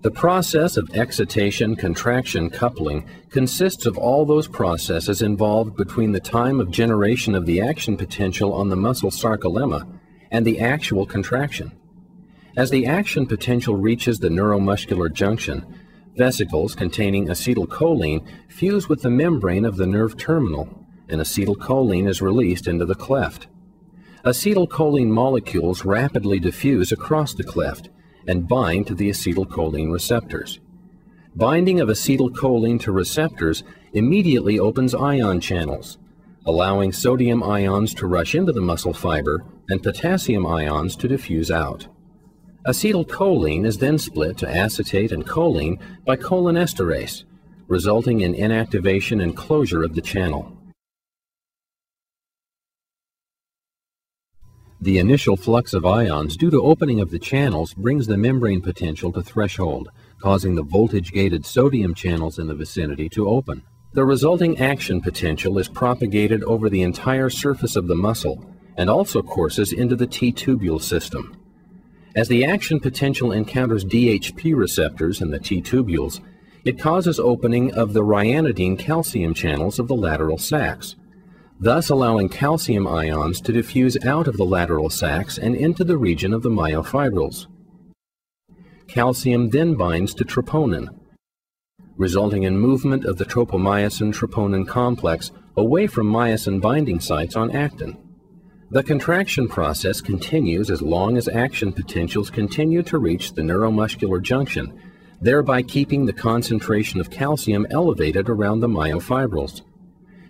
The process of excitation-contraction coupling consists of all those processes involved between the time of generation of the action potential on the muscle sarcolemma and the actual contraction. As the action potential reaches the neuromuscular junction, vesicles containing acetylcholine fuse with the membrane of the nerve terminal, and acetylcholine is released into the cleft. Acetylcholine molecules rapidly diffuse across the cleft and bind to the acetylcholine receptors. Binding of acetylcholine to receptors immediately opens ion channels, allowing sodium ions to rush into the muscle fiber and potassium ions to diffuse out. Acetylcholine is then split to acetate and choline by cholinesterase, resulting in inactivation and closure of the channel. The initial flux of ions due to opening of the channels brings the membrane potential to threshold, causing the voltage-gated sodium channels in the vicinity to open. The resulting action potential is propagated over the entire surface of the muscle and also courses into the T-tubule system. As the action potential encounters DHP receptors in the T-tubules, it causes opening of the ryanodine calcium channels of the lateral sacs, thus allowing calcium ions to diffuse out of the lateral sacs and into the region of the myofibrils. Calcium then binds to troponin, resulting in movement of the tropomyosin-troponin complex away from myosin binding sites on actin. The contraction process continues as long as action potentials continue to reach the neuromuscular junction, thereby keeping the concentration of calcium elevated around the myofibrils.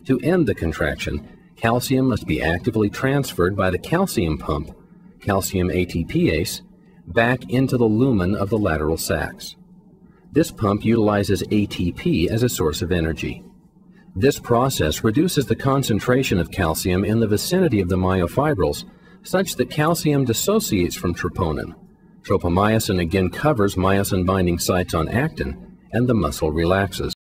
To end the contraction, calcium must be actively transferred by the calcium pump, calcium ATPase, back into the lumen of the lateral sacs. This pump utilizes ATP as a source of energy. This process reduces the concentration of calcium in the vicinity of the myofibrils, such that calcium dissociates from troponin. Tropomyosin again covers myosin binding sites on actin, and the muscle relaxes.